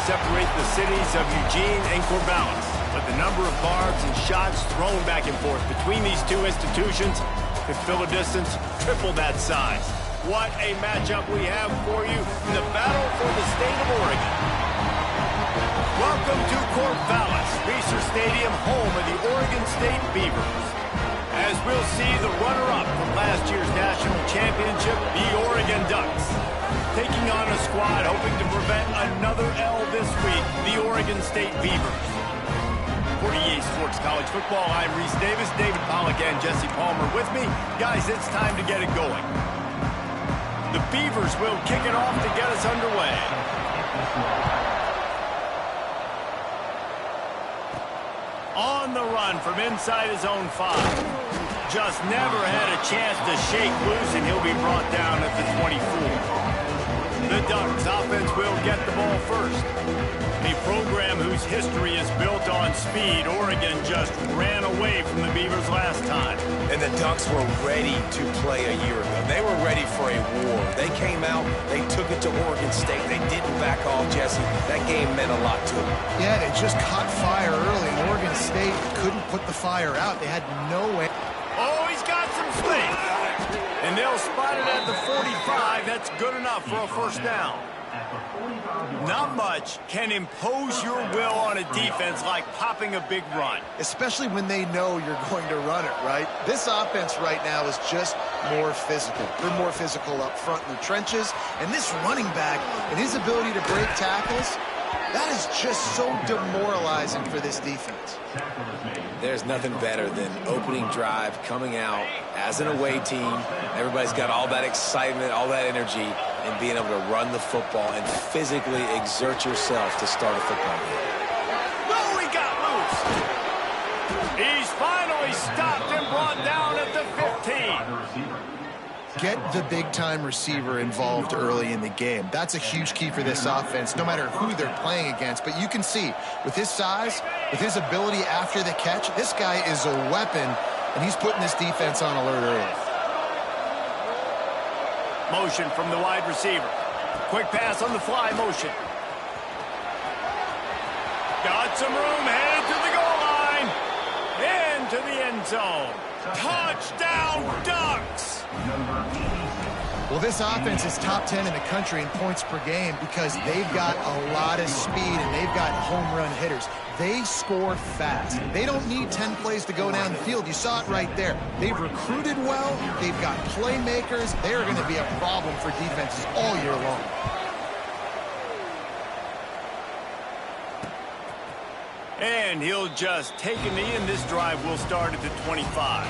Separate the cities of Eugene and Corvallis, but the number of barbs and shots thrown back and forth between these two institutions could fill a distance triple that size. What a matchup we have for you in the battle for the state of Oregon. Welcome to Corvallis, Reser Stadium, home of the Oregon State Beavers. As we'll see the runner-up from last year's national championship, the Oregon Ducks, taking on a squad hoping to prevent another L this week, the Oregon State Beavers. For EA Sports College Football, I'm Reese Davis, David Pollack and Jesse Palmer with me. Guys, it's time to get it going. The Beavers will kick it off to get us underway. On the run from inside his own 5. Just never had a chance to shake loose, and he'll be brought down at the 24. The Ducks offense will get the ball first. A program whose history is built on speed. Oregon just ran away from the Beavers last time. And the Ducks were ready to play a year ago. They were ready for a war. They came out, they took it to Oregon State. They didn't back off, Jesse. That game meant a lot to them. Yeah, they just caught fire early. Oregon State couldn't put the fire out. They had no way. Oh, he's got some space. And they'll spot it at the 45. That's good enough for a first down. Not much can impose your will on a defense like popping a big run. Especially when they know you're going to run it, right? This offense right now is just more physical. They're more physical up front in the trenches. And this running back and his ability to break tackles, that is just so demoralizing for this defense. There's nothing better than opening drive, coming out as an away team. Everybody's got all that excitement, all that energy, and being able to run the football and physically exert yourself to start a football game. Oh, he got loose. He's finally stopped and brought down at the 15. Get the big-time receiver involved early in the game. That's a huge key for this offense, no matter who they're playing against. But you can see, with his size, with his ability after the catch, this guy is a weapon, and he's putting this defense on alert early. Motion from the wide receiver. Quick pass on the fly motion. Got some room, headed to the goal line. Into the end zone. Touchdown, Ducks! Well, this offense is top 10 in the country in points per game because they've got a lot of speed and they've got home run hitters. They score fast. They don't need 10 plays to go down the field. You saw it right there. They've recruited well. They've got playmakers. They're going to be a problem for defenses all year long. And he'll just take a knee, and this drive will start at the 25.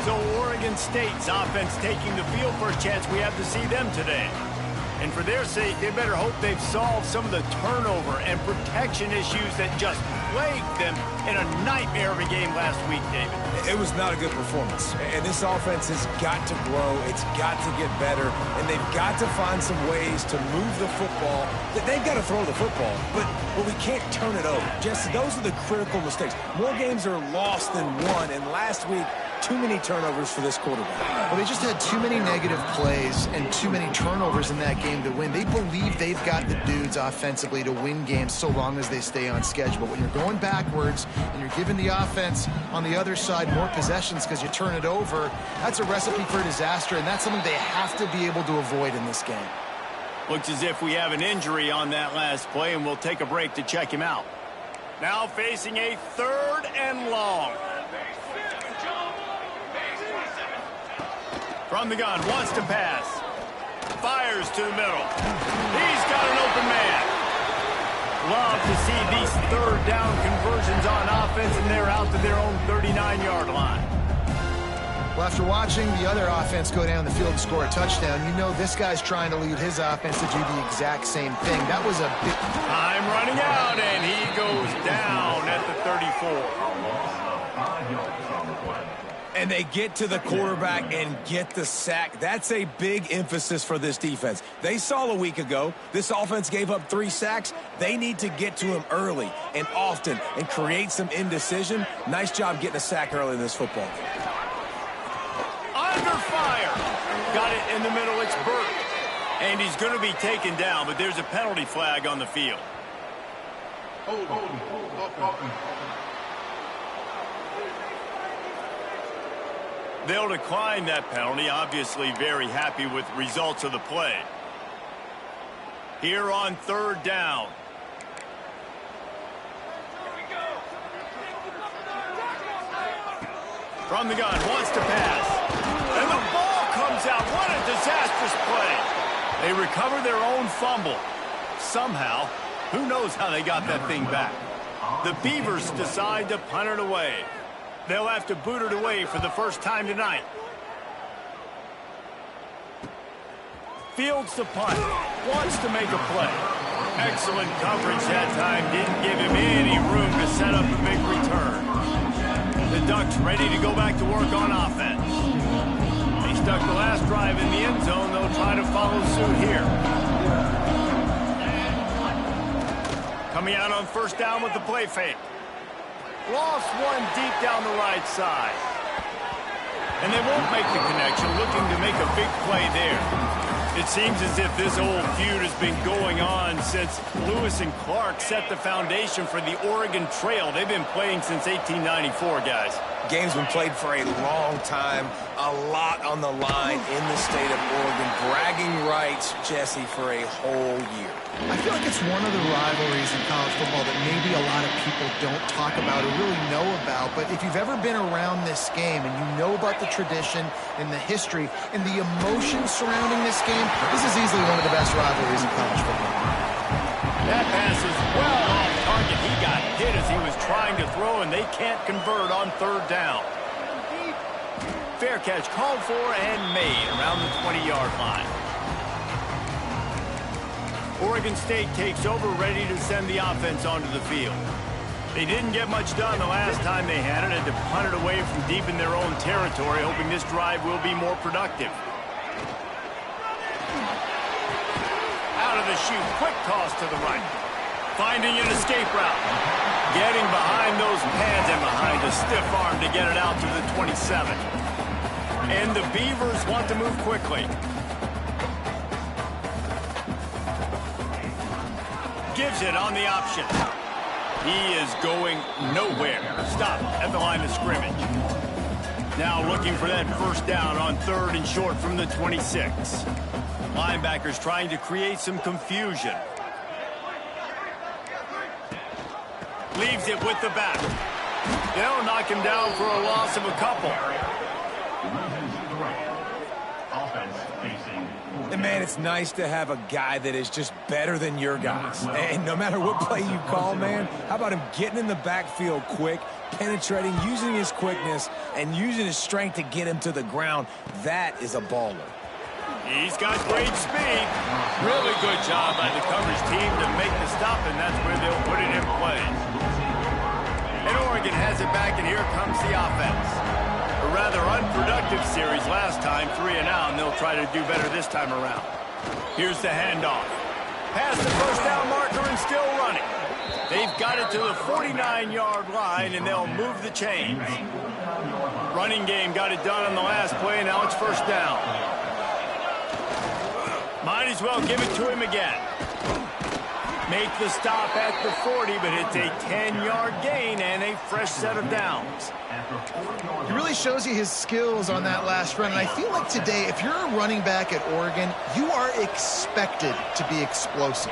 So Oregon State's offense taking the field for a chance we have to see them today. And for their sake, they better hope they've solved some of the turnover and protection issues that just plagued them in a nightmare of a game last week, David. It was not a good performance. And this offense has got to grow. It's got to get better. And they've got to find some ways to move the football. They've got to throw the football, but we can't turn it over. Jesse, those are the critical mistakes. More games are lost than won, and last week, too many turnovers for this quarterback. Well, they just had too many negative plays and too many turnovers in that game to win. They believe they've got the dudes offensively to win games so long as they stay on schedule. But when you're going backwards and you're giving the offense on the other side more possessions because you turn it over, that's a recipe for disaster, and that's something they have to be able to avoid in this game. Looks as if we have an injury on that last play, and we'll take a break to check him out. Now facing a 3rd and long. From the gun, wants to pass. Fires to the middle. He's got an open man. Love to see these 3rd down conversions on offense, and they're out to their own 39-yard line. Well, after watching the other offense go down the field and score a touchdown, you know this guy's trying to lead his offense to do the exact same thing. That was a big... Time running out, and he goes down at the 34. And they get to the quarterback and get the sack. That's a big emphasis for this defense. They saw a week ago, this offense gave up 3 sacks. They need to get to him early and often and create some indecision. Nice job getting a sack early in this football game. Under fire. Got it in the middle. It's Burt. And he's going to be taken down, but there's a penalty flag on the field. They'll decline that penalty, obviously very happy with the results of the play. Here on 3rd down. From the gun, wants to pass. And the ball comes out. What a disastrous play. They recover their own fumble. Somehow, who knows how they got that thing back. The Beavers decide to punt it away. They'll have to boot it away for the first time tonight. Fields to punt. Wants to make a play. Excellent coverage that time. Didn't give him any room to set up a big return. The Ducks ready to go back to work on offense. They stuck the last drive in the end zone. They'll try to follow suit here. Coming out on 1st down with the play fake. Lost one deep down the right side. And they won't make the connection, looking to make a big play there. It seems as if this old feud has been going on since Lewis and Clark set the foundation for the Oregon Trail. They've been playing since 1894, guys. Game's been played for a long time, a lot on the line in the state of Oregon. Bragging rights, Jesse, for a whole year. I feel like it's one of the rivalries in college football that maybe a lot of people don't talk about or really know about. But if you've ever been around this game and you know about the tradition and the history and the emotion surrounding this game, this is easily one of the best rivalries in college football. That pass is well off target. He got hit as he was trying to throw, and they can't convert on 3rd down. Fair catch called for and made around the 20-yard line. Oregon State takes over, ready to send the offense onto the field. They didn't get much done the last time they had it, and to punt it away from deep in their own territory, hoping this drive will be more productive. Out of the chute, quick toss to the right. Finding an escape route. Getting behind those pads and behind a stiff arm to get it out to the 27. And the Beavers want to move quickly. Gives it on the option. He is going nowhere. Stop at the line of scrimmage. Now looking for that 1st down on 3rd and short from the 26. Linebackers trying to create some confusion. Leaves it with the back. They'll knock him down for a loss of a couple. And, man, it's nice to have a guy that is just better than your guys. And no matter what play you call, man, how about him getting in the backfield quick, penetrating, using his quickness, and using his strength to get him to the ground. That is a baller. He's got great speed. Really good job by the coverage team to make the stop, and that's where they'll put it in play. And Oregon has it back, and here comes the offense. A rather unproductive series last time, 3 and out, and they'll try to do better this time around. Here's the handoff. Past the 1st down marker and still running. They've got it to the 49-yard line, and they'll move the chains. Running game got it done on the last play, and now it's 1st down. Might as well give it to him again. Make the stop at the 40, but it's a 10-yard gain and a fresh set of downs. He really shows you his skills on that last run. And I feel like today, if you're a running back at Oregon, you are expected to be explosive.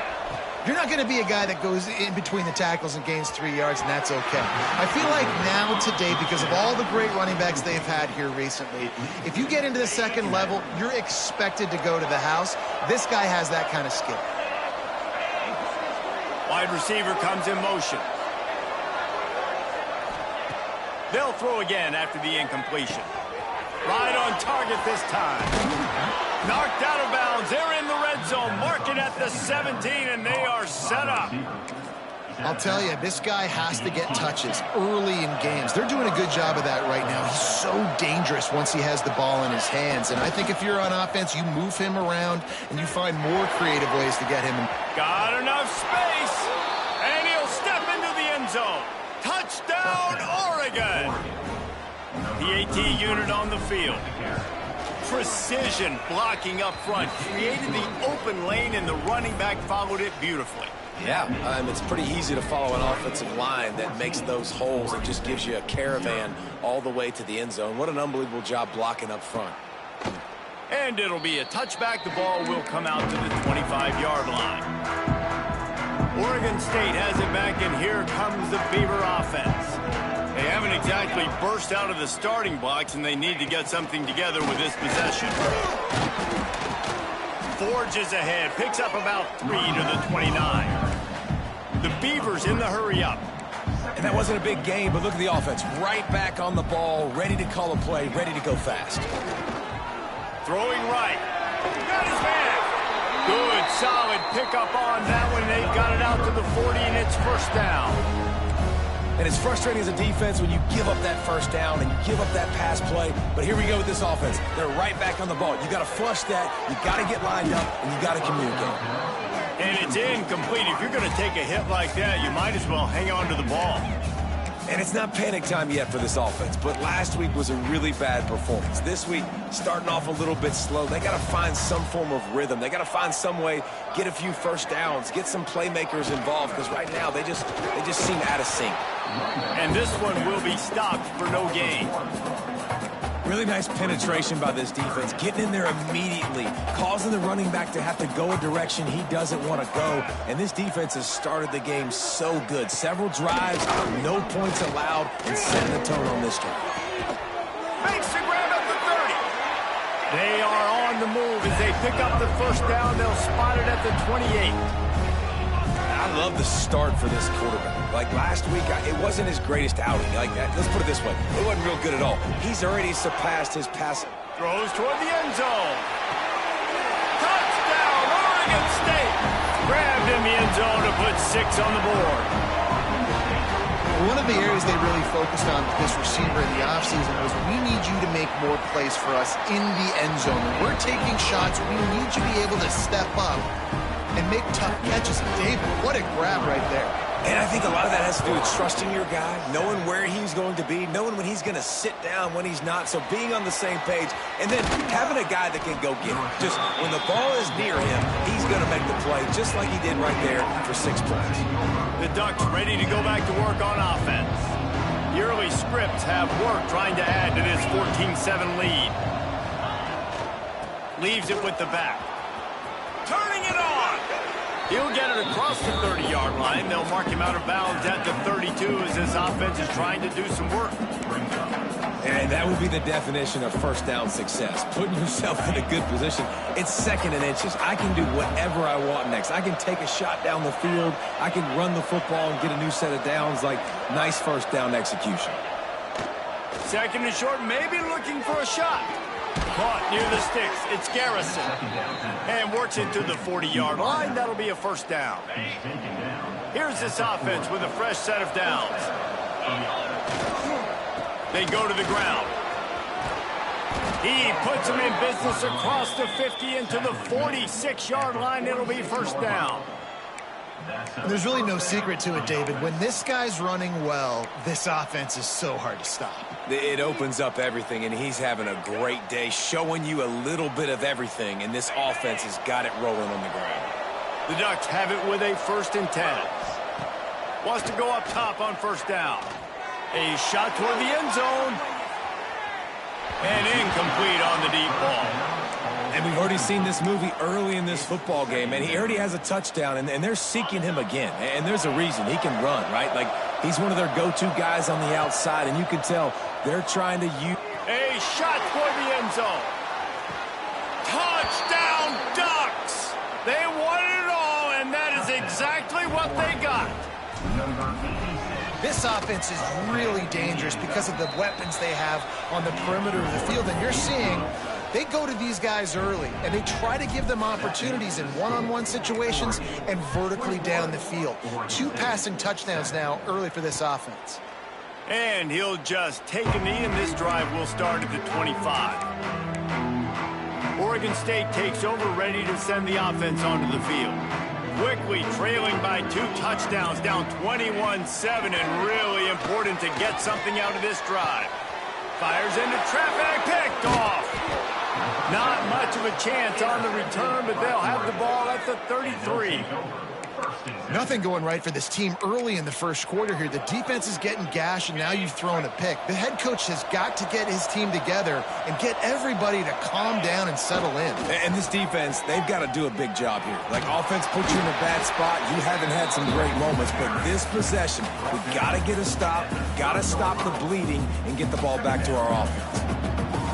You're not going to be a guy that goes in between the tackles and gains 3 yards, and that's okay. I feel like now today, because of all the great running backs they've had here recently, if you get into the 2nd level, you're expected to go to the house. This guy has that kind of skill. Wide receiver comes in motion. They'll throw again after the incompletion. Right on target this time. Knocked out of bounds. They're in the red zone. Mark it at the 17, and they are set up. I'll tell you, this guy has to get touches early in games. They're doing a good job of that right now. He's so dangerous once he has the ball in his hands. And I think if you're on offense, you move him around and you find more creative ways to get him. Got enough space, and he'll step into the end zone. Touchdown, Oregon! The AT unit on the field. Precision blocking up front, created the open lane, and the running back followed it beautifully. Yeah, it's pretty easy to follow an offensive line that makes those holes and just gives you a caravan all the way to the end zone. What an unbelievable job blocking up front. And it'll be a touchback. The ball will come out to the 25-yard line. Oregon State has it back, and here comes the Beaver offense. They haven't exactly burst out of the starting blocks, and they need to get something together with this possession. Forges ahead, picks up about 3 to the 29. The Beavers in the hurry up. And that wasn't a big game, but look at the offense. Right back on the ball, ready to call a play, ready to go fast. Throwing right. Got his man. Good, solid pickup on that one. They've got it out to the 40, and it's first down. And it's frustrating as a defense when you give up that first down and you give up that pass play. But here we go with this offense. They're right back on the ball. You got to flush that. You got to get lined up, and you got to communicate. And it's incomplete. If you're going to take a hit like that, you might as well hang on to the ball. And it's not panic time yet for this offense, but last week was a really bad performance. This week, starting off a little bit slow. They got to find some form of rhythm. They got to find some way, get a few first downs, get some playmakers involved, because right now they just seem out of sync. And this one will be stopped for no gain. Really nice penetration by this defense, getting in there immediately, causing the running back to have to go a direction he doesn't want to go. And this defense has started the game so good. Several drives, no points allowed, and setting the tone on this drive. Makes the grab at the 30. They are on the move as they pick up the first down. They'll spot it at the 28. I love the start for this quarterback. Like last week, it wasn't his greatest outing. Let's put it this way. It wasn't real good at all. He's already surpassed his pass. Throws toward the end zone. Touchdown, Oregon State. Grabbed in the end zone to put 6 on the board. One of the areas they really focused on with this receiver in the offseason was we need you to make more plays for us in the end zone. When we're taking shots, we need you to be able to step up and make tough catches. David, what a grab right there. And I think a lot of that has to do with trusting your guy, knowing where he's going to be, knowing when he's going to sit down, when he's not. So being on the same page, and then having a guy that can go get it. Just when the ball is near him, he's going to make the play, just like he did right there for 6 points. The Ducks ready to go back to work on offense. The early scripts have work trying to add to this 14-7 lead. Leaves it with the back. Turning it on. He'll get it across the 30-yard line. They'll mark him out of bounds at the 32 as this offense is trying to do some work. And that would be the definition of first down success. Putting yourself in a good position. It's 2nd and inches. I can do whatever I want next. I can take a shot down the field. I can run the football and get a new set of downs. Like, nice first down execution. 2nd and short, maybe looking for a shot. Caught near the sticks. It's Garrison. And works it to the 40-yard line. That'll be a first down. Here's this offense with a fresh set of downs. They go to the ground. He puts them in business across the 50 into the 46-yard line. It'll be first down. There's really no secret to it, David. When this guy's running well, this offense is so hard to stop. It opens up everything, and he's having a great day, showing you a little bit of everything, and this offense has got it rolling on the ground. The Ducks have it with a 1st and 10. Wants to go up top on first down. A shot toward the end zone. And incomplete on the deep ball. And we've already seen this movie early in this football game, and he already has a touchdown, and they're seeking him again. And there's a reason. He can run, right? Like, he's one of their go-to guys on the outside, and you can tell they're trying to use... A shot toward the end zone. Touchdown, Ducks! They wanted it all, and that is exactly what they got. This offense is really dangerous because of the weapons they have on the perimeter of the field. And you're seeing They go to these guys early, and they try to give them opportunities in one-on-one situations and vertically down the field. 2 passing touchdowns now early for this offense. And he'll just take a knee, and this drive will start at the 25. Oregon State takes over, ready to send the offense onto the field. Quickly trailing by 2 touchdowns, down 21-7, and really important to get something out of this drive. Fires into traffic, picked off. Not much of a chance on the return, but they'll have the ball at the 33. Nothing going right for this team early in the first quarter here. The defense is getting gashed, and now you've thrown a pick. The head coach has got to get his team together and get everybody to calm down and settle in. And this defense, they've got to do a big job here. Like, offense puts you in a bad spot. You haven't had some great moments, but this possession, we got to get a stop, got to stop the bleeding, and get the ball back to our offense.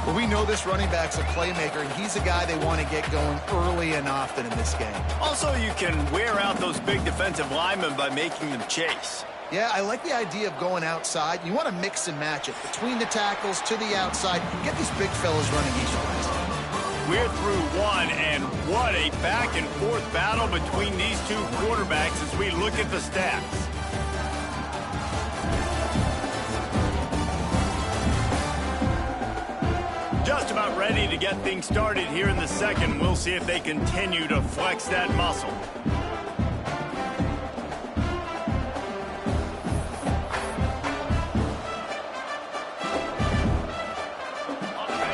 Well, we know this running back's a playmaker, and he's a guy they want to get going early and often in this game. Also, you can wear out those big defensive linemen by making them chase. Yeah, I like the idea of going outside. You want to mix and match it. Between the tackles, to the outside, get these big fellas running east-west. We're through one, and what a back-and-forth battle between these 2 quarterbacks as we look at the stats. Just about ready to get things started here in the second. We'll see if they continue to flex that muscle.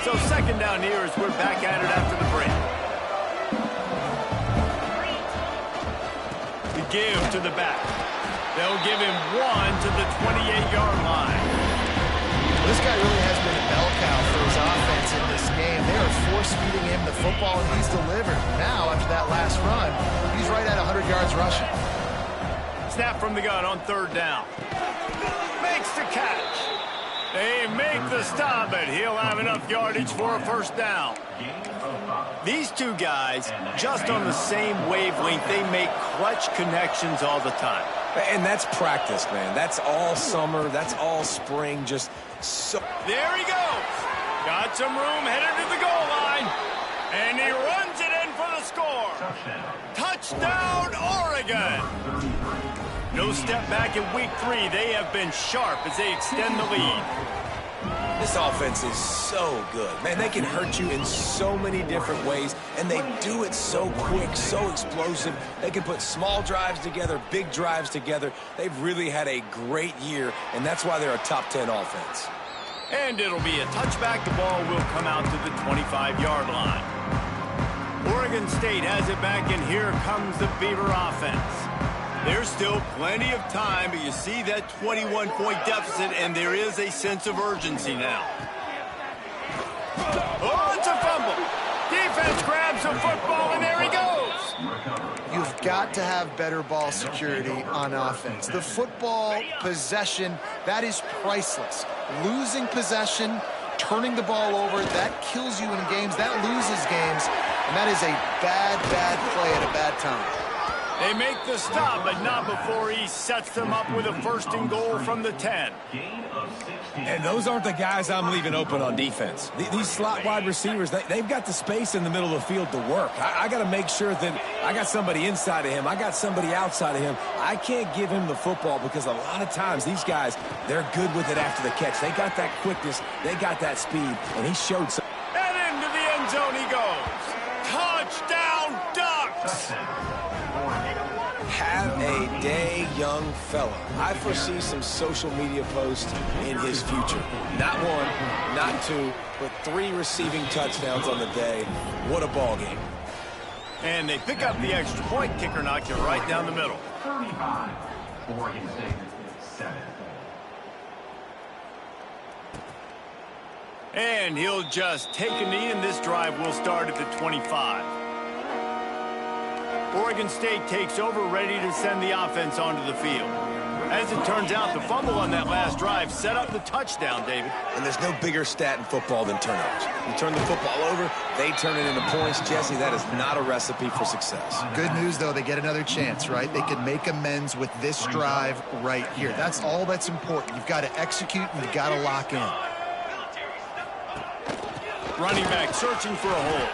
So second down here as we're back at it after the break. The give to the back. They'll give him 1 to the 28-yard line. This guy really has been a bell cow for his offense in this game. They are force-feeding him the football, and he's delivered. Now, after that last run, he's right at 100 yards rushing. Snap from the gun on 3rd down. Makes the catch. They make the stop, but he'll have enough yardage for a 1st down. These 2 guys, just on the same wavelength, they make clutch connections all the time. And that's practice, man. That's all summer. That's all spring. Just so. There he goes. Got some room, headed to the goal line. And he runs it in for the score. Touchdown, Oregon. No step back in week 3. They have been sharp as they extend the lead. This offense is so good. Man, they can hurt you in so many different ways, and they do it so quick, so explosive. They can put small drives together, big drives together. They've really had a great year, and that's why they're a top 10 offense. And it'll be a touchback. The ball will come out to the 25-yard line. Oregon State has it back, and here comes the Beaver offense. There's still plenty of time, but you see that 21-point deficit, and there is a sense of urgency now. Oh, it's a fumble. Defense grabs the football, and there he goes. You've got to have better ball security on offense. The football possession, that is priceless. Losing possession, turning the ball over, that kills you in games, that loses games, and that is a bad, bad play at a bad time. They make the stop, but not before he sets them up with a 1st and goal from the 10. And those aren't the guys I'm leaving open on defense. These slot wide receivers, they've got the space in the middle of the field to work. I got to make sure that I got somebody inside of him. I got somebody outside of him. I can't give him the football because a lot of times these guys, they're good with it after the catch. They got that quickness. They got that speed, and he showed some. And into the end zone he goes. Touchdown, Ducks! Have a day, young fella. I foresee some social media posts in his future. Not 1, not 2, but 3 receiving touchdowns on the day. What a ball game. And they pick up the extra point. Kicker knocked it right down the middle. 35. Oregon State 7. And he'll just take a knee, and this drive will start at the 25. Oregon State takes over, ready to send the offense onto the field. As it turns out, the fumble on that last drive set up the touchdown, David. And there's no bigger stat in football than turnovers. You turn the football over, they turn it into points. Jesse, that is not a recipe for success. Good news, though, they get another chance, right? They can make amends with this drive right here. That's all that's important. You've got to execute, and you've got to lock in. Running back searching for a hole.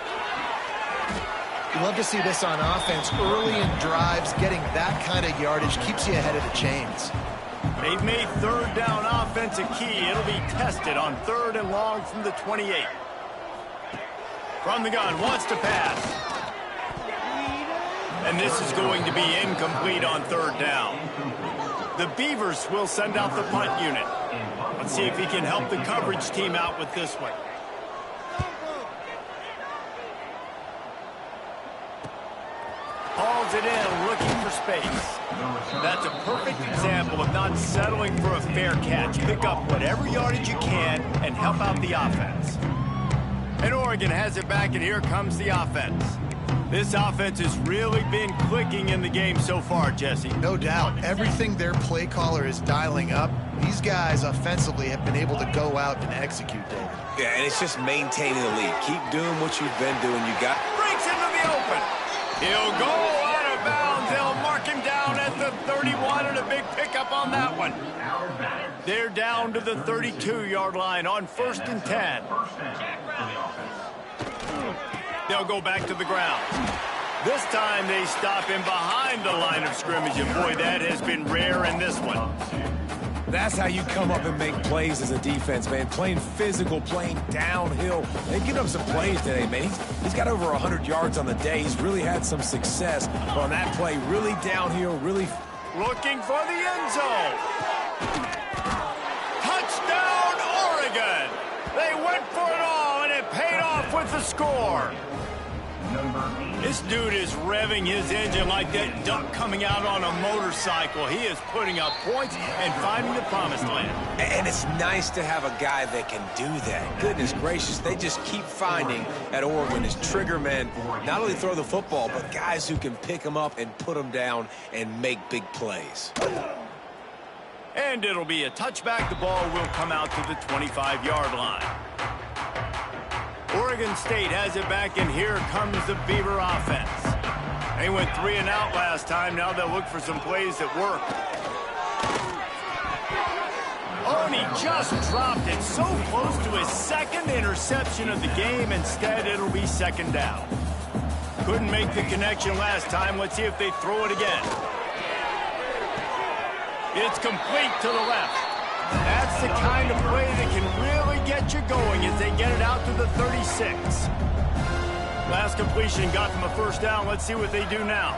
You love to see this on offense. Early in drives, getting that kind of yardage keeps you ahead of the chains. They've made third down offense a key. It'll be tested on 3rd and long from the 28. From the gun, wants to pass. And this is going to be incomplete on 3rd down. The Beavers will send out the punt unit. Let's see if he can help the coverage team out with this one. Hauls it in, looking for space. That's a perfect example of not settling for a fair catch. Pick up whatever yardage you can and help out the offense. And Oregon has it back, and here comes the offense. This offense has really been clicking in the game so far, Jesse. No doubt. Everything their play caller is dialing up, these guys offensively have been able to go out and execute, David. Yeah, and it's just maintaining the lead. Keep doing what you've been doing. You got... Breaks into the open. He'll go out of bounds. They'll mark him down at the 31, and a big pickup on that one. They're down to the 32-yard line on 1st and 10. They'll go back to the ground. This time they stop him behind the line of scrimmage, and boy, that has been rare in this one. That's how you come up and make plays as a defense, man. Playing physical, playing downhill. They've given up some plays today, man. He's got over 100 yards on the day. He's really had some success. But on that play, really downhill, really... Looking for the end zone. Touchdown, Oregon. They went for it all, and it paid off with the score. This dude is revving his engine like that duck coming out on a motorcycle. He is putting up points and finding the promised land. And it's nice to have a guy that can do that. Goodness gracious, they just keep finding at Oregon as trigger men, not only throw the football, but guys who can pick them up and put them down and make big plays. And it'll be a touchback. The ball will come out to the 25-yard line. Oregon State has it back, and here comes the Beaver offense. They went 3 and out last time. Now they'll look for some plays that work. Oh, and he just dropped it so close to his 2nd interception of the game. Instead, it'll be 2nd down. Couldn't make the connection last time. Let's see if they throw it again. It's complete to the left. That's the kind of play that can really get you going as they get it out to the 36. Last completion got them a 1st down. Let's see what they do now.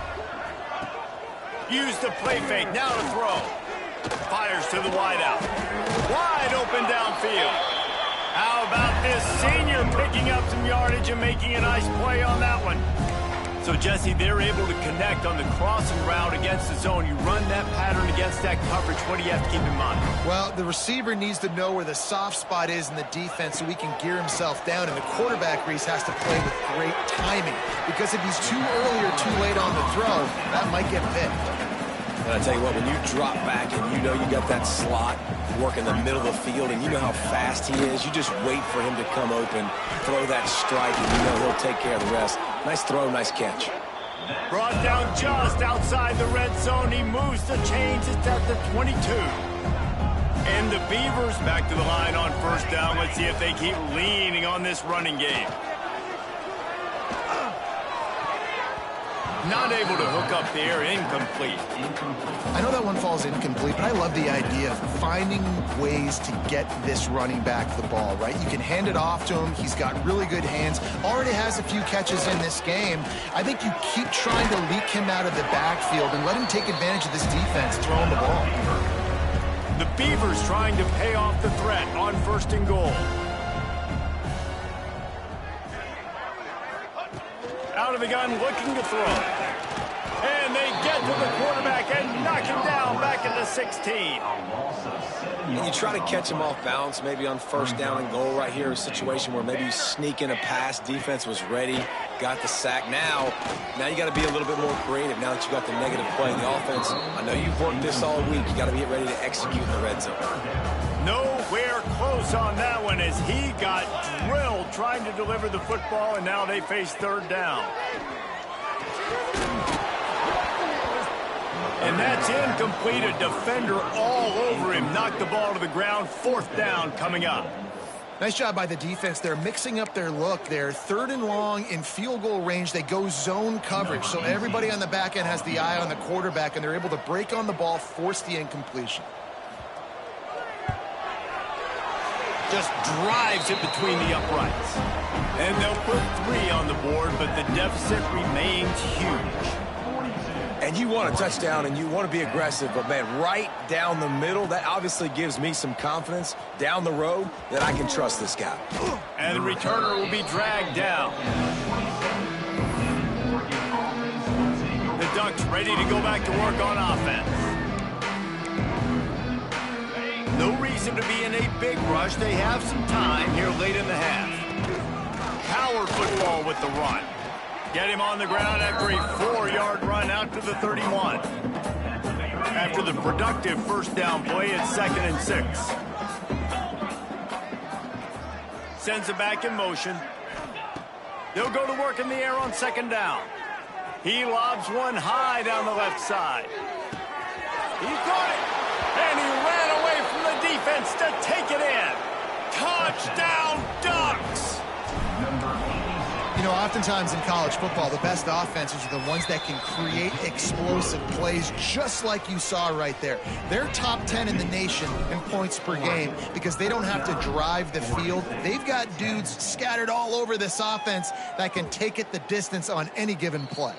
Use the play fake. Now to throw. Fires to the wideout. Wide open downfield. How about this senior picking up some yardage and making a nice play on that one? So, Jesse, they're able to connect on the crossing route against the zone. You run that pattern against that coverage. What do you have to keep in mind? Well, the receiver needs to know where the soft spot is in the defense so he can gear himself down. And the quarterback, Reese, has to play with great timing. Because if he's too early or too late on the throw, that might get picked. And I tell you what, when you drop back and you know you got that slot work in the middle of the field and you know how fast he is, you just wait for him to come open, throw that strike, and you know he'll take care of the rest. Nice throw, nice catch. Brought down just outside the red zone. He moves the chains. It's at the 22. And the Beavers back to the line on 1st down. Let's see if they keep leaning on this running game. Not able to hook up there. Incomplete. I know that one falls incomplete, but I love the idea of finding ways to get this running back the ball, right? You can hand it off to him. He's got really good hands. Already has a few catches in this game. I think you keep trying to leak him out of the backfield and let him take advantage of this defense throwing the ball. The Beavers trying to pay off the threat on 1st and goal. Out of the gun, looking to throw. And they get to the quarterback and knock him down back at the 16. And you try to catch him off balance, maybe on 1st down and goal right here, a situation where maybe you sneak in a pass, defense was ready, got the sack. Now you got to be a little bit more creative now that you got the negative play in the offense. I know you've worked this all week. You got to get ready to execute in the red zone. Nowhere close on that one as he got drilled trying to deliver the football, and now they face 3rd down. And that's incomplete. A defender all over him. Knocked the ball to the ground. 4th down coming up. Nice job by the defense. They're mixing up their look. They're 3rd and long in field goal range. They go zone coverage. So everybody on the back end has the eye on the quarterback, and they're able to break on the ball, force the incompletion. Just drives it between the uprights. And they'll put 3 on the board, but the deficit remains huge. And you want a touchdown and you want to be aggressive, but, man, right down the middle, that obviously gives me some confidence down the road that I can trust this guy. And the returner will be dragged down. The Ducks ready to go back to work on offense. No reason to be in a big rush. They have some time here late in the half. Power football with the run. Get him on the ground after a 4-yard run out to the 31. After the productive first down play, it's 2nd and 6. Sends it back in motion. They'll go to work in the air on 2nd down. He lobs one high down the left side. He caught it, and he ran away from the defense to take it in. Touchdown, Ducks! You know, oftentimes in college football, the best offenses are the ones that can create explosive plays, just like you saw right there. They're top 10 in the nation in points per game because they don't have to drive the field. They've got dudes scattered all over this offense that can take it the distance on any given play.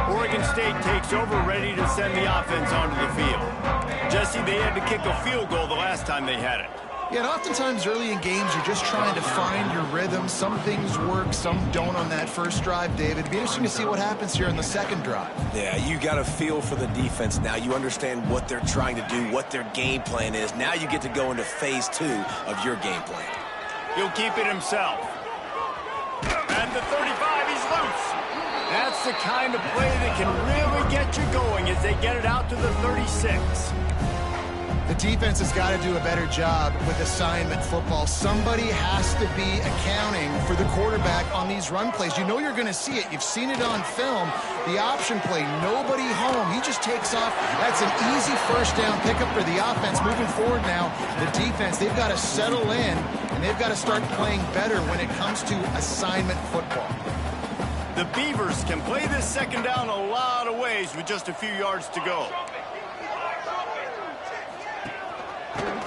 Oregon State takes over, ready to send the offense onto the field. Jesse, they had to kick a field goal the last time they had it. Yeah, and oftentimes early in games, you're just trying to find your rhythm. Some things work, some don't on that first drive, David. It'd be interesting to see what happens here in the second drive. Yeah, you got a feel for the defense now. You understand what they're trying to do, what their game plan is. Now you get to go into phase 2 of your game plan. He'll keep it himself. At the 35, he's loose. That's the kind of play that can really get you going as they get it out to the 36. The defense has got to do a better job with assignment football. Somebody has to be accounting for the quarterback on these run plays. You know you're going to see it. You've seen it on film. The option play, nobody home. He just takes off. That's an easy first down pickup for the offense. Moving forward now, the defense, they've got to settle in, and they've got to start playing better when it comes to assignment football. The Beavers can play this second down a lot of ways with just a few yards to go.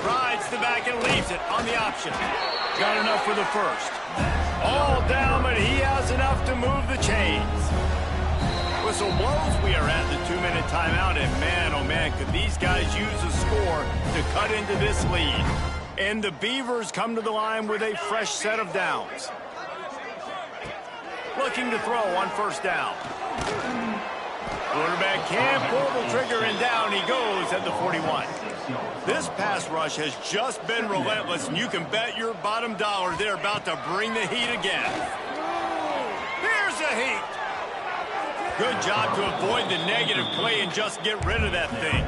Rides the back and leaves it on the option. Got enough for the first. All down, but he has enough to move the chains. Whistle blows. We are at the 2-minute timeout, and man, oh man, could these guys use a score to cut into this lead. And the Beavers come to the line with a fresh set of downs. Looking to throw on first down. Quarterback can't pull the trigger, and down he goes at the 41. This pass rush has just been relentless, and you can bet your bottom dollar they're about to bring the heat again. Here's the heat. Good job to avoid the negative play and just get rid of that thing.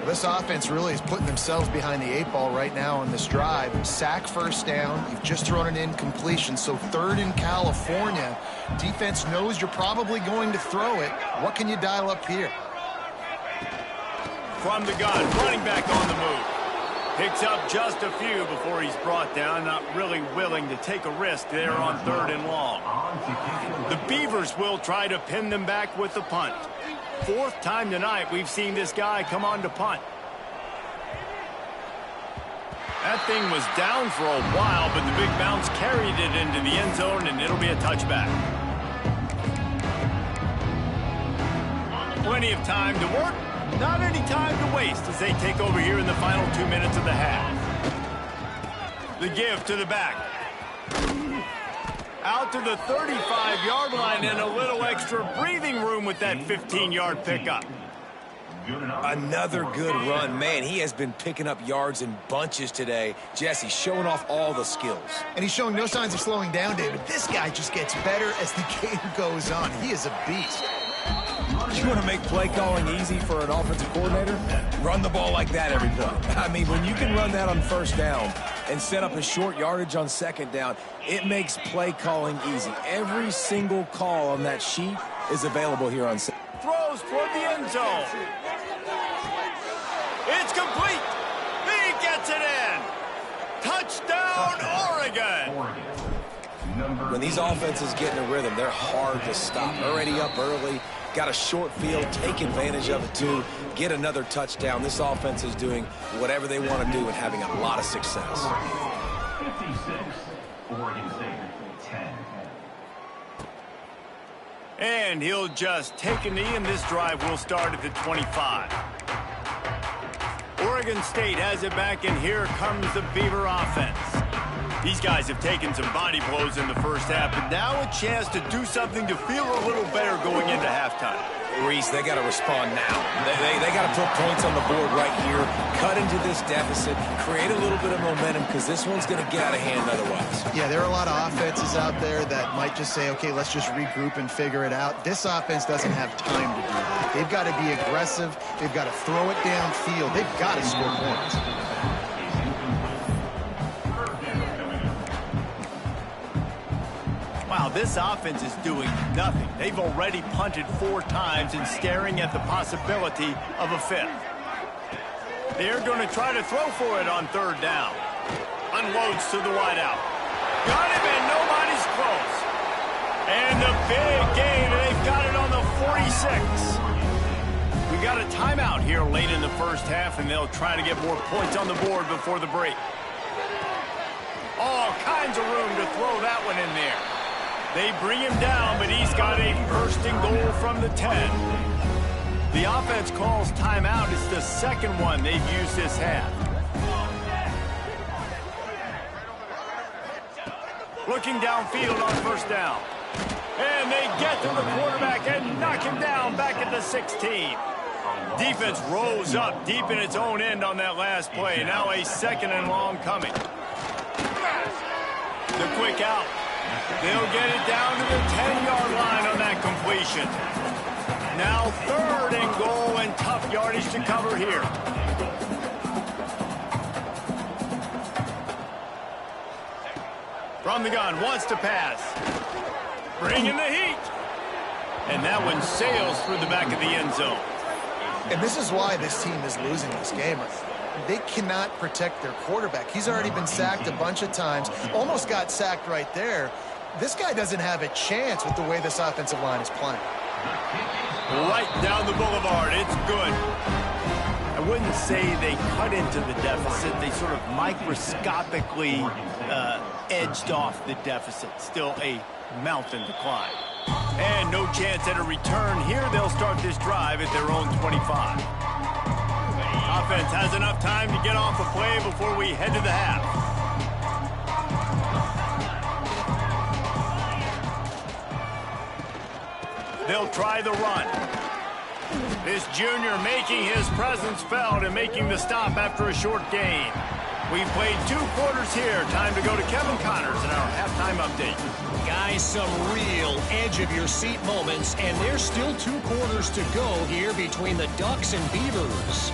This offense really is putting themselves behind the 8 ball right now on this drive. Sack first down. You've just thrown an incompletion, so 3rd in California. Defense knows you're probably going to throw it. What can you dial up here? From the gun, running back on the move. Picks up just a few before he's brought down. Not really willing to take a risk there on 3rd and long. The Beavers will try to pin them back with the punt. 4th time tonight we've seen this guy come on to punt. That thing was down for a while, but the big bounce carried it into the end zone, and it'll be a touchback. Plenty of time to work. Not any time to waste as they take over here in the final 2 minutes of the half. The give to the back. Out to the 35-yard line and a little extra breathing room with that 15-yard pickup. Another good run. Man, he has been picking up yards in bunches today. Jesse showing off all the skills. And he's showing no signs of slowing down, David. This guy just gets better as the game goes on. He is a beast. You want to make play calling easy for an offensive coordinator? Run the ball like that every play. I mean, when you can run that on first down and set up a short yardage on second down, it makes play calling easy. Every single call on that sheet is available here on second. Throws toward the end zone. It's complete. He gets it in. Touchdown, Oregon. When these offenses get in a rhythm, they're hard to stop. Already up early, got a short field, take advantage of it too, get another touchdown. This offense is doing whatever they want to do and having a lot of success. 56, Oregon State 10. And he'll just take a knee, and this drive will start at the 25. Oregon State has it back, and here comes the Beaver offense. These guys have taken some body blows in the first half, but now a chance to do something to feel a little better going into halftime. Reese, they got to respond now. They got to put points on the board right here, cut into this deficit, create a little bit of momentum, because this one's going to get out of hand otherwise. Yeah, there are a lot of offenses out there that might just say, okay, let's just regroup and figure it out. This offense doesn't have time to do that. They've got to be aggressive. They've got to throw it downfield. They've got to score points. Wow, this offense is doing nothing. They've already punted 4 times and staring at the possibility of a 5th. They're going to try to throw for it on 3rd down. Unloads to the wideout. Got him, and nobody's close. And the big gain, and they've got it on the 46. We got a timeout here late in the first half, and they'll try to get more points on the board before the break. All kinds of room to throw that one in there. They bring him down, but he's got a first and goal from the 10. The offense calls timeout. It's the second one they've used this half. Looking downfield on 1st down. And they get to the quarterback and knock him down back at the 16. Defense rose up deep in its own end on that last play. Now a 2nd and long coming. The quick out. They'll get it down to the 10-yard line on that completion. Now 3rd and goal, and tough yardage to cover here. From the gun, wants to pass. Bringing the heat. And that one sails through the back of the end zone. And this is why this team is losing this game. They cannot protect their quarterback. He's already been sacked a bunch of times. Almost got sacked right there. This guy doesn't have a chance with the way this offensive line is playing. Right down the boulevard. It's good. I wouldn't say they cut into the deficit. They sort of microscopically edged off the deficit. Still a mountain to climb. And no chance at a return. Here they'll start this drive at their own 25. Offense has enough time to get off a play before we head to the half. They'll try the run. This junior making his presence felt and making the stop after a short gain. We've played 2 quarters here. Time to go to Kevin Connors in our halftime update. Guys, some real edge-of-your-seat moments, and there's still 2 quarters to go here between the Ducks and Beavers.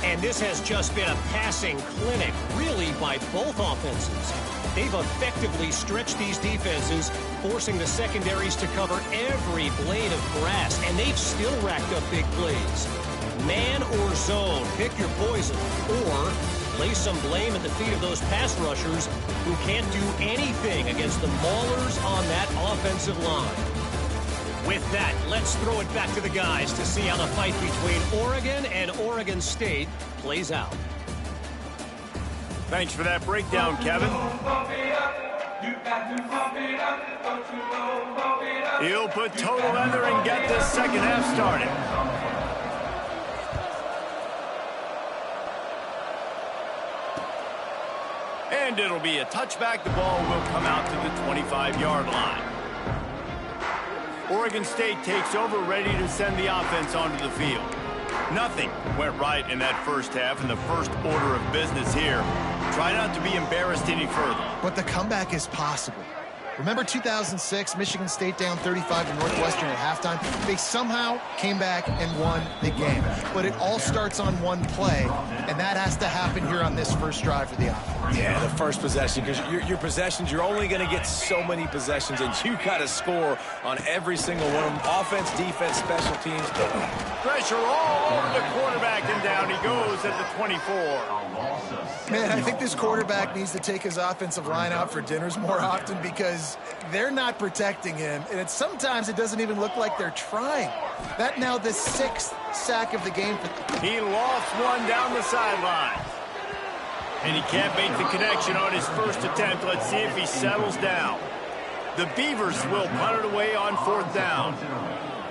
And this has just been a passing clinic, really, by both offenses. They've effectively stretched these defenses, forcing the secondaries to cover every blade of grass, and they've still racked up big plays. Man or zone, pick your poison, or lay some blame at the feet of those pass rushers who can't do anything against the maulers on that offensive line. With that, let's throw it back to the guys to see how the fight between Oregon and Oregon State plays out. Thanks for that breakdown, Kevin. He'll put total leather and get this second half started. And it'll be a touchback. The ball will come out to the 25-yard line. Oregon State takes over, ready to send the offense onto the field. Nothing went right in that first half, and the first order of business here. Try not to be embarrassed any further. But the comeback is possible. Remember 2006, Michigan State down 35 to Northwestern at halftime? They somehow came back and won the game. But it all starts on one play, and that has to happen here on this first drive for the offense. Yeah, the first possession, because your possessions, you're only going to get so many possessions, and you got to score on every single one of them. Offense, defense, special teams. Pressure all over the quarterback, and down he goes at the 24. Man, I think this quarterback needs to take his offensive line out for dinners more often because they're not protecting him, and sometimes it doesn't even look like they're trying. That now the 6th sack of the game. He lost one down the sideline. And he can't make the connection on his first attempt. Let's see if he settles down. The Beavers will punt it away on 4th down.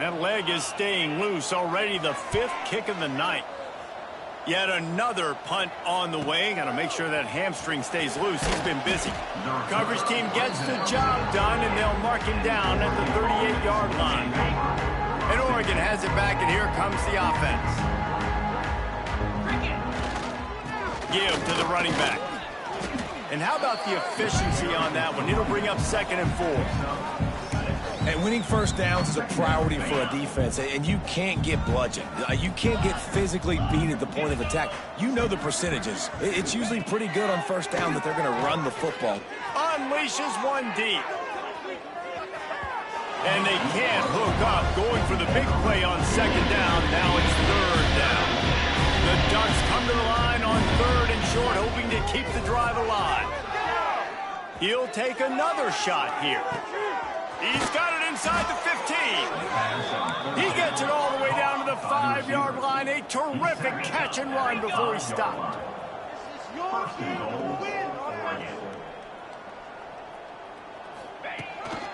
That leg is staying loose. Already the 5th kick of the night. Yet another punt on the way. Got to make sure that hamstring stays loose. He's been busy. Coverage team gets the job done, and they'll mark him down at the 38-yard line. And Oregon has it back, and here comes the offense. Give to the running back. And how about the efficiency on that one? It'll bring up 2nd and 4. And winning first downs is a priority for a defense, and you can't get bludgeoned. You can't get physically beat at the point of attack. You know the percentages. It's usually pretty good on first down that they're going to run the football. Unleashes one deep. And they can't hook up. Going for the big play on 2nd down. Now it's 3rd down. The Ducks come to the line on 3rd and short, hoping to keep the drive alive. He'll take another shot here. He's got it inside the 15. He gets it all the way down to the 5-yard line. A terrific catch and run before he stopped.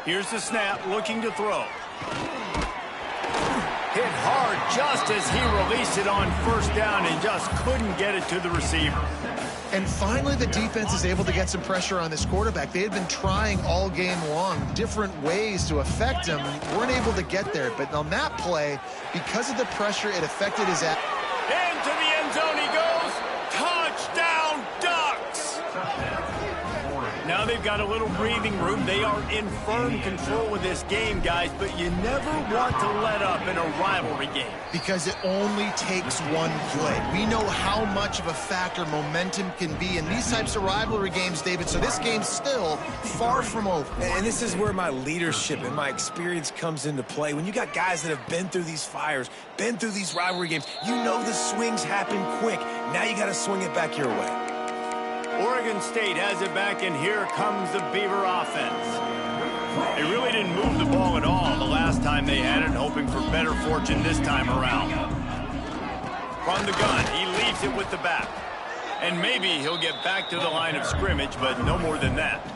Here's the snap, looking to throw. Hit hard just as he released it on 1st down and just couldn't get it to the receiver. And finally, the defense is able to get some pressure on this quarterback. They had been trying all game long different ways to affect him and weren't able to get there. But on that play, because of the pressure, it affected his... Into the end zone he goes. Touchdown, Ducks! Now they've got a little breathing room. They are in firm control of this game, guys, but you never want to let up in a rivalry game. Because it only takes one play. We know how much of a factor momentum can be in these types of rivalry games, David, so this game's still far from over. And this is where my leadership and my experience comes into play. When you got guys that have been through these fires, been through these rivalry games, you know the swings happen quick. Now you got to swing it back your way. Oregon State has it back, and here comes the Beaver offense. They really didn't move the ball at all the last time they had it, hoping for better fortune this time around. From the gun, he leaves it with the back. And maybe he'll get back to the line of scrimmage, but no more than that.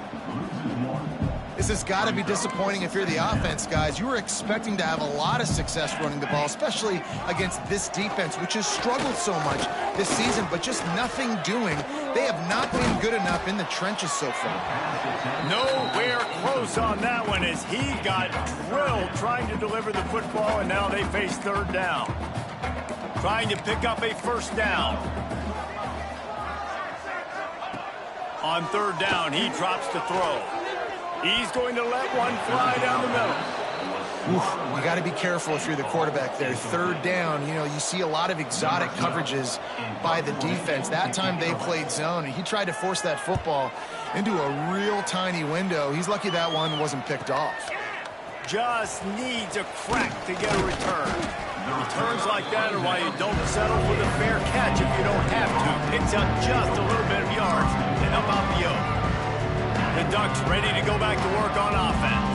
This has got to be disappointing if you're the offense, guys. You were expecting to have a lot of success running the ball, especially against this defense, which has struggled so much this season, but just nothing doing. They have not been good enough in the trenches so far. Nowhere close on that one as he got drilled trying to deliver the football, and now they face 3rd down. Trying to pick up a 1st down. On 3rd down, he drops to throw. He's going to let one fly down the middle. Oof, you got to be careful if you're the quarterback there. 3rd down, you know, you see a lot of exotic coverages by the defense. That time they played zone, and he tried to force that football into a real tiny window. He's lucky that one wasn't picked off. Just needs a crack to get a return. Returns like that are why you don't settle for the fair catch if you don't have to. Picks up just a little bit of yards and up out the oak. The Ducks ready to go back to work on offense.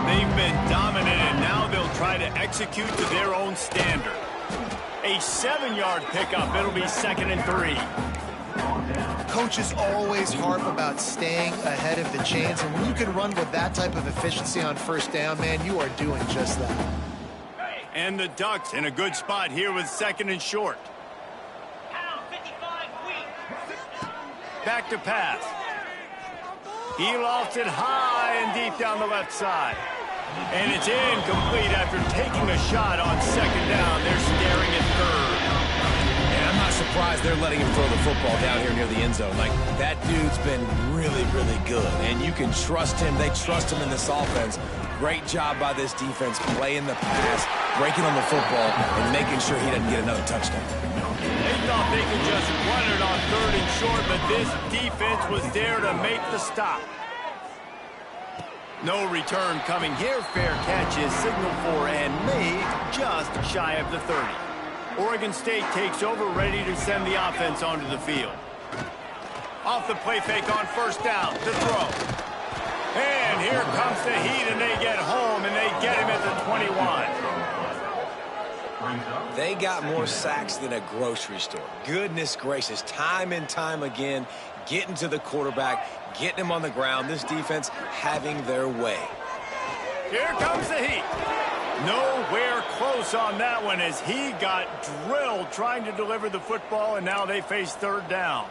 They've been dominant, and now they'll try to execute to their own standard. A 7-yard pickup. It'll be 2nd and 3. Coaches always harp about staying ahead of the chains, and when you can run with that type of efficiency on 1st down, man, you are doing just that. And the Ducks in a good spot here with 2nd and short. Back to pass. He lofts it high and deep down the left side. And it's incomplete after taking a shot on 2nd down. They're staring at 3rd. And I'm not surprised surprised they're letting him throw the football down here near the end zone. Like, that dude's been really, really good, and you can trust him. They trust him in this offense. Great job by this defense playing the pass, breaking on the football, and making sure he doesn't get another touchdown. They thought they could just run it on 3rd and short, but this defense was there to make the stop. No return coming here. Fair catch is signaled for and made just shy of the 30. Oregon State takes over, ready to send the offense onto the field. Off the play fake on 1st down to throw. And here comes the heat, and they get home, and they get him at the 21. They got more sacks than a grocery store. Goodness gracious, time and time again, getting to the quarterback, getting him on the ground. This defense having their way. Here comes the heat. Nowhere close on that one as he got drilled trying to deliver the football, and now they face 3rd down.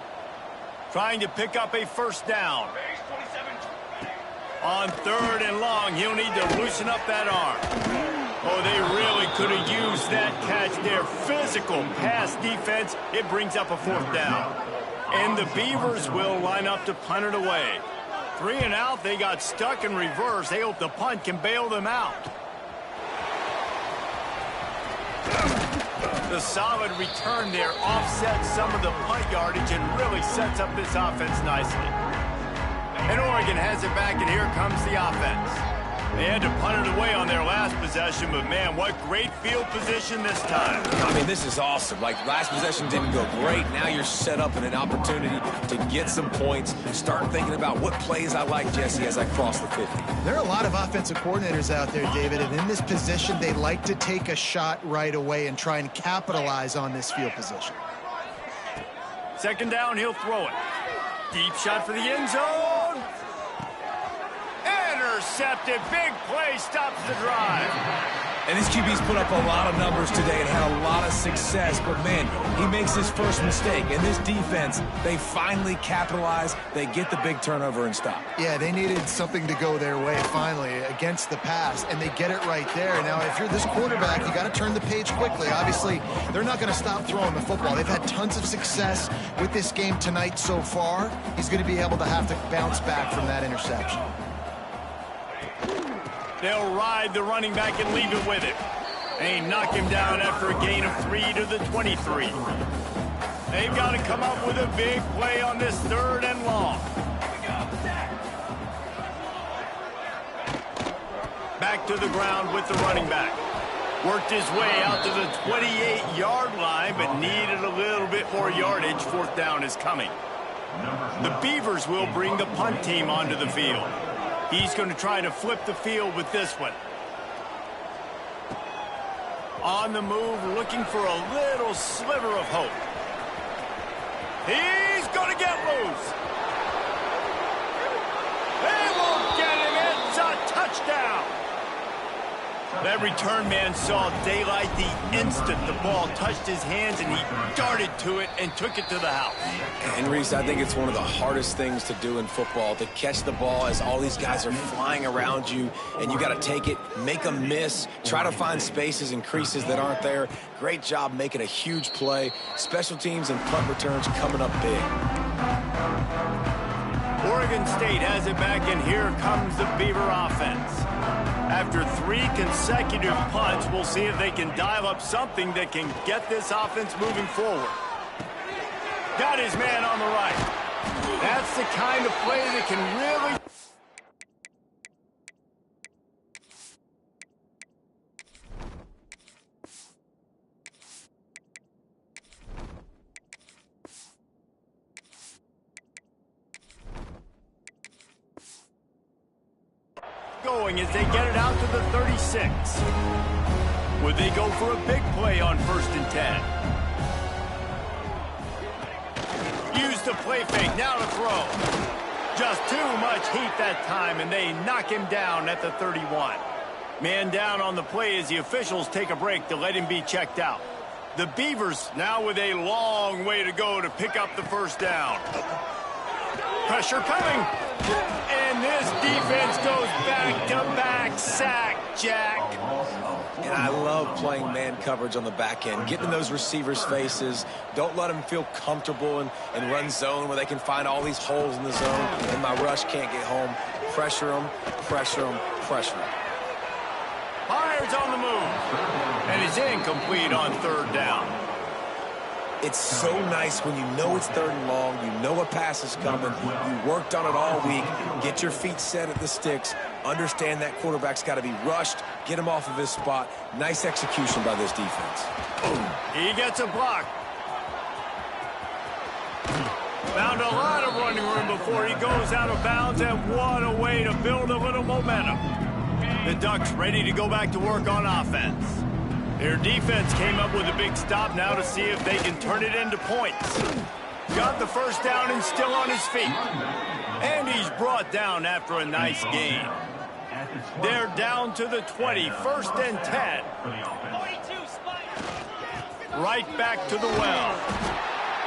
Trying to pick up a 1st down. On 3rd and long, he'll need to loosen up that arm. Oh, they really could have used that catch there. Physical pass defense. It brings up a 4th down. And the Beavers will line up to punt it away. 3 and out, they got stuck in reverse. They hope the punt can bail them out. The solid return there offsets some of the punt yardage and really sets up this offense nicely. And Oregon has it back, and here comes the offense. They had to punt it away on their last possession, but, man, what great field position this time. I mean, this is awesome. Like, last possession didn't go great. Now you're set up in an opportunity to get some points. Start thinking about what plays I like, Jesse, as I cross the 50. There are a lot of offensive coordinators out there, David, and in this position, they like to take a shot right away and try and capitalize on this field position. 2nd down, he'll throw it. Deep shot for the end zone. Intercepted. Big play stops the drive. And these QBs put up a lot of numbers today and had a lot of success, but, man, he makes his first mistake. And this defense, they finally capitalize. They get the big turnover and stop. Yeah, they needed something to go their way finally against the pass, and they get it right there. Now, if you're this quarterback, you got to turn the page quickly. Obviously, they're not going to stop throwing the football. They've had tons of success with this game tonight so far. He's going to be able to have to bounce back from that interception. They'll ride the running back and leave it with it. They knock him down after a gain of 3 to the 23. They've got to come up with a big play on this 3rd and long. Back to the ground with the running back. Worked his way out to the 28-yard line, but needed a little bit more yardage. 4th down is coming. The Beavers will bring the punt team onto the field. He's going to try to flip the field with this one. On the move, looking for a little sliver of hope. He's going to get loose. They won't get him. It's a touchdown. That return man saw daylight the instant the ball touched his hands, and he darted to it and took it to the house. And, Reese, I think it's one of the hardest things to do in football, to catch the ball as all these guys are flying around you, and you got to take it, make them miss, try to find spaces and creases that aren't there. Great job making a huge play. Special teams and punt returns coming up big. Oregon State has it back, and here comes the Beaver offense. After 3 consecutive punts, we'll see if they can dial up something that can get this offense moving forward. Got his man on the right. That's the kind of play that can really... going as they get it out to the 36. Would they go for a big play on 1st and 10? Use the play fake, now to throw. Just too much heat that time, and they knock him down at the 31. Man down on the play as the officials take a break to let him be checked out. The Beavers now with a long way to go to pick up the 1st down. Pressure coming. And this defense goes back-to-back sack, Jack. And I love playing man coverage on the back end, getting in those receivers' faces. Don't let them feel comfortable and run zone where they can find all these holes in the zone and my rush can't get home. Pressure them, pressure them, pressure them. Byers on the move. And he's incomplete on third down. It's so nice when you know it's third and long, you know a pass is coming, you worked on it all week, get your feet set at the sticks, understand that quarterback's got to be rushed, get him off of his spot. Nice execution by this defense. He gets a block. Found a lot of running room before he goes out of bounds, and what a way to build a little momentum. The Ducks ready to go back to work on offense. Their defense came up with a big stop now to see if they can turn it into points. Got the first down and still on his feet. And he's brought down after a nice gain. They're down to the 20, first and 10. Right back to the well.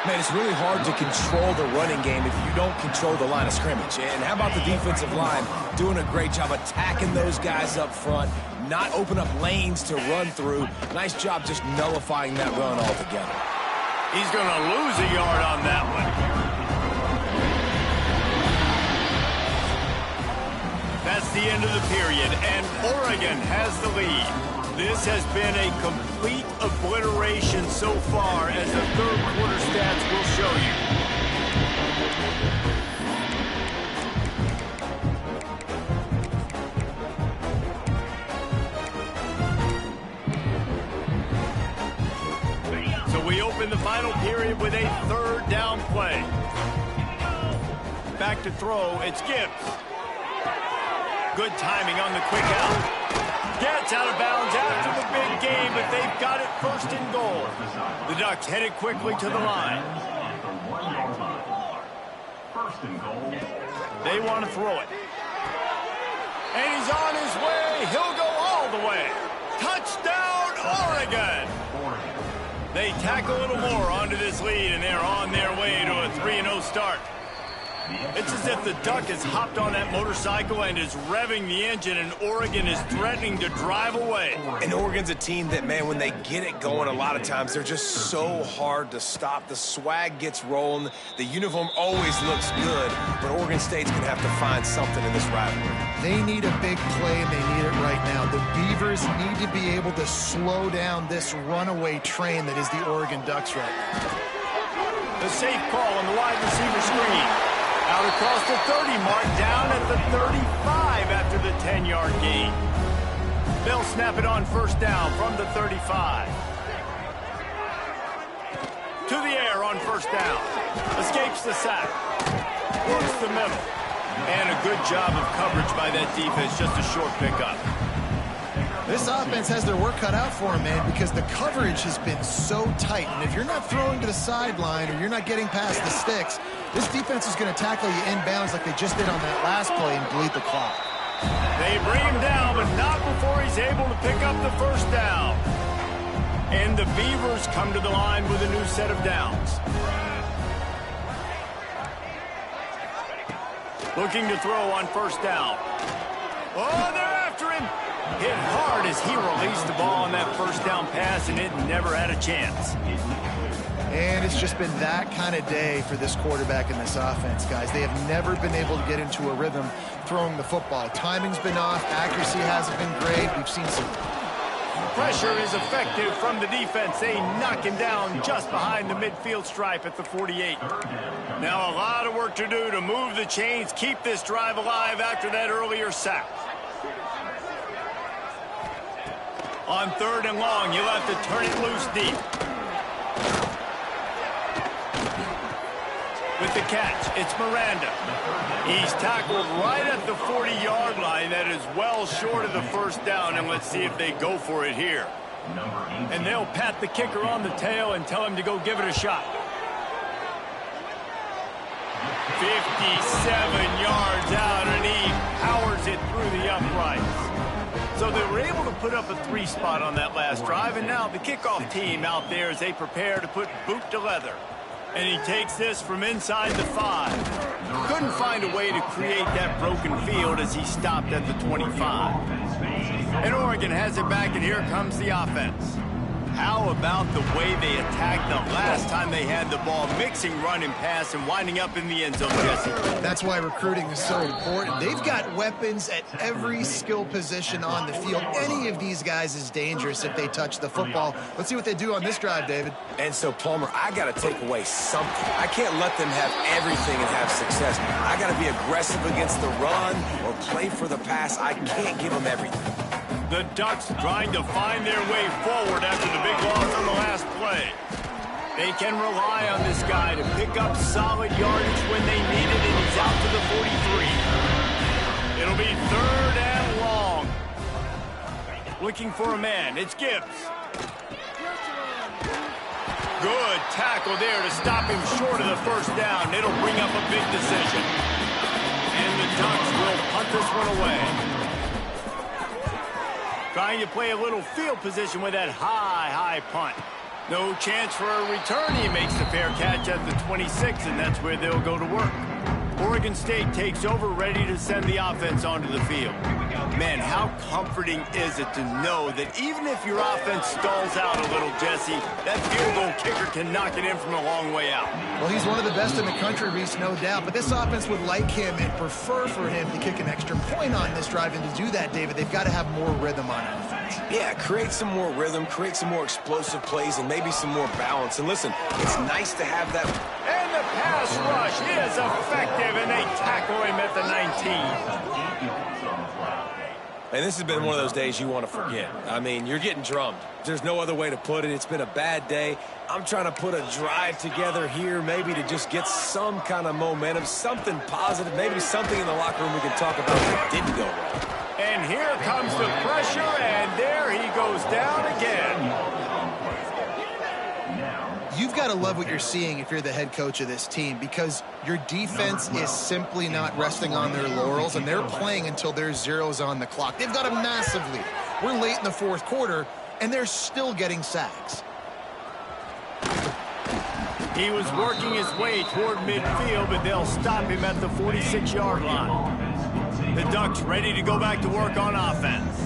Man, it's really hard to control the running game if you don't control the line of scrimmage. And how about the defensive line doing a great job attacking those guys up front, not open up lanes to run through. Nice job just nullifying that run altogether. He's going to lose a yard on that one. That's the end of the period, and Oregon has the lead. This has been a complete obliteration so far, as the third quarter stats will show you. So we open the final period with a third down play. Back to throw, it's Gibbs. Good timing on the quick out. Gets out of bounds after the big game, but they've got it first and goal. The Ducks headed quickly to the line. They want to throw it. And he's on his way. He'll go all the way. Touchdown, Oregon! They tack a little more onto this lead, and they're on their way to a 3-0 start. It's as if the Duck has hopped on that motorcycle and is revving the engine, and Oregon is threatening to drive away. And Oregon's a team that, man, when they get it going, a lot of times they're just so hard to stop. The swag gets rolling. The uniform always looks good, but Oregon State's going to have to find something in this rivalry. They need a big play, and they need it right now. The Beavers need to be able to slow down this runaway train that is the Oregon Ducks right now. The safe call on the wide receiver screen. Out across the 30 mark, down at the 35 after the 10-yard gain. They'll snap it on first down from the 35. To the air on first down. Escapes the sack. Works the middle. And a good job of coverage by that defense, just a short pickup. This offense has their work cut out for them, man, because the coverage has been so tight. And if you're not throwing to the sideline or you're not getting past the sticks, this defense is going to tackle you inbounds like they just did on that last play and bleed the clock. They bring him down, but not before he's able to pick up the first down. And the Beavers come to the line with a new set of downs. Looking to throw on first down. Oh, they're after him. Hit hard as he released the ball on that first down pass, and it never had a chance. And it's just been that kind of day for this quarterback and this offense, guys. They have never been able to get into a rhythm throwing the football. Timing's been off. Accuracy hasn't been great. We've seen some... Pressure is effective from the defense. They knock him down just behind the midfield stripe at the 48. Now a lot of work to do to move the chains, keep this drive alive after that earlier sack. On third and long, you'll have to turn it loose deep. With the catch, it's Miranda. He's tackled right at the 40-yard line. That is well short of the first down, and let's see if they go for it here. And they'll pat the kicker on the tail and tell him to go give it a shot. 57 yards out, and he powers it through the uprights. So they were able to put up a 3-spot on that last drive, and now the kickoff team out there as they prepare to put boot to leather. And he takes this from inside the 5. Couldn't find a way to create that broken field as he stopped at the 25. And Oregon has it back, and here comes the offense. How about the way they attacked the last time they had the ball, mixing run and pass and winding up in the end zone, Jesse? That's why recruiting is so important. They've got weapons at every skill position on the field. Any of these guys is dangerous if they touch the football. Let's see what they do on this drive, David. And so, Palmer, I got to take away something. I can't let them have everything and have success. I got to be aggressive against the run or play for the pass. I can't give them everything. The Ducks trying to find their way forward after the big loss on the last play. They can rely on this guy to pick up solid yardage when they need it, and he's out to the 43. It'll be 3rd and long. Looking for a man. It's Gibbs. Good tackle there to stop him short of the first down. It'll bring up a big decision. And the Ducks will punt this one away. Trying to play a little field position with that high punt. No chance for a return. He makes the fair catch at the 26, and that's where they'll go to work. Oregon State takes over, ready to send the offense onto the field. Man, how comforting is it to know that even if your offense stalls out a little, Jesse, that field goal kicker can knock it in from a long way out. Well, he's one of the best in the country, Reese, no doubt. But this offense would like him and prefer for him to kick an extra point on this drive. And to do that, David, they've got to have more rhythm on offense. Yeah, create some more rhythm, create some more explosive plays, and maybe some more balance. And listen, it's nice to have that. And the pass rush is effective, and they tackle him at the 19. And this has been one of those days you want to forget. I mean, you're getting drummed. There's no other way to put it. It's been a bad day. I'm trying to put a drive together here maybe to just get some kind of momentum, something positive, maybe something in the locker room we can talk about that didn't go wrong. And here comes the pressure, and there he goes down again. You've got to love what you're seeing if you're the head coach of this team, because your defense is simply not resting on their laurels, and they're playing until there's zeros on the clock. They've got a massive lead. We're late in the 4th quarter, and they're still getting sacks. He was working his way toward midfield, but they'll stop him at the 46-yard line. The Ducks ready to go back to work on offense.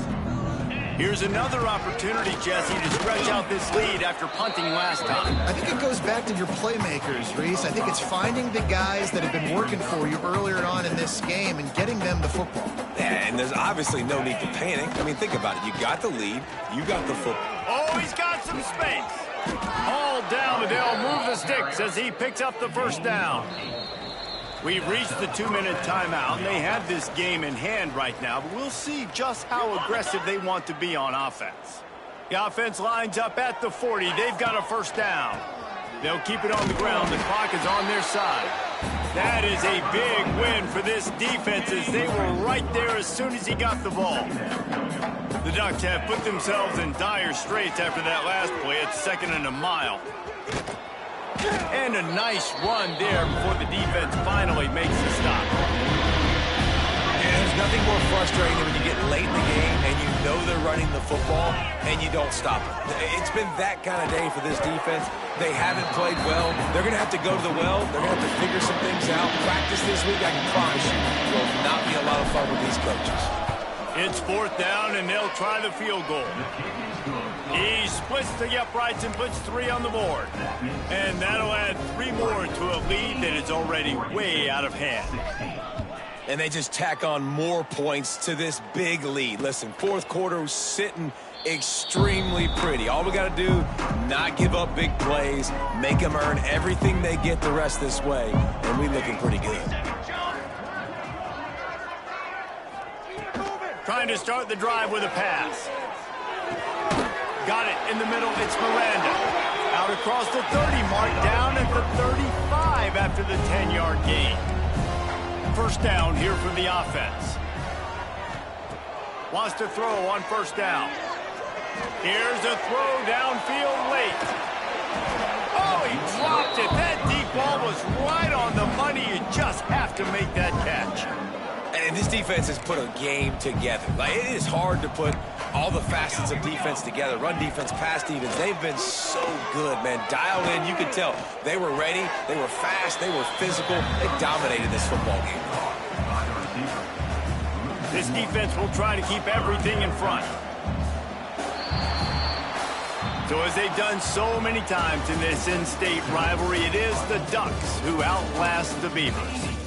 Here's another opportunity, Jesse, to stretch out this lead after punting last time. I think it goes back to your playmakers, Reese. I think it's finding the guys that have been working for you earlier on in this game and getting them the football. And there's obviously no need to panic. I mean, think about it. You got the lead. You got the football. Oh, he's got some space. All down, but they'll move the sticks as he picks up the first down. We've reached the 2-minute timeout, and they have this game in hand right now, but we'll see just how aggressive they want to be on offense. The offense lines up at the 40. They've got a first down. They'll keep it on the ground. The clock is on their side. That is a big win for this defense, as they were right there as soon as he got the ball. The Ducks have put themselves in dire straits after that last play. It's 2nd and a mile. And a nice run there before the defense finally makes the stop. And there's nothing more frustrating than when you get late in the game and you know they're running the football and you don't stop it. It's been that kind of day for this defense. They haven't played well. They're going to have to go to the well. They're going to have to figure some things out. Practice this week, I can promise you, will not be a lot of fun with these coaches. It's 4th down, and they'll try the field goal. He splits the uprights and puts 3 on the board. And that'll add 3 more to a lead that is already way out of hand. And they just tack on more points to this big lead. Listen, 4th quarter was sitting extremely pretty. All we got to do, not give up big plays, make them earn everything they get the rest this way, and we looking pretty good. Trying to start the drive with a pass. Got it in the middle. It's Miranda. Out across the 30 mark, down at the 35 after the 10-yard gain. First down here for the offense. Wants to throw on first down. Here's a throw downfield late. Oh, he dropped it. That deep ball was right on the money. You just have to make that catch. And This defense has put a game together. Like, it is hard to put all the facets of defense together. Run defense, pass defense. They've been so good, man. Dialed in. You could tell they were ready. They were fast. They were physical. They dominated this football game. This defense will try to keep everything in front. So as they've done so many times in this in-state rivalry, it is the Ducks who outlast the Beavers.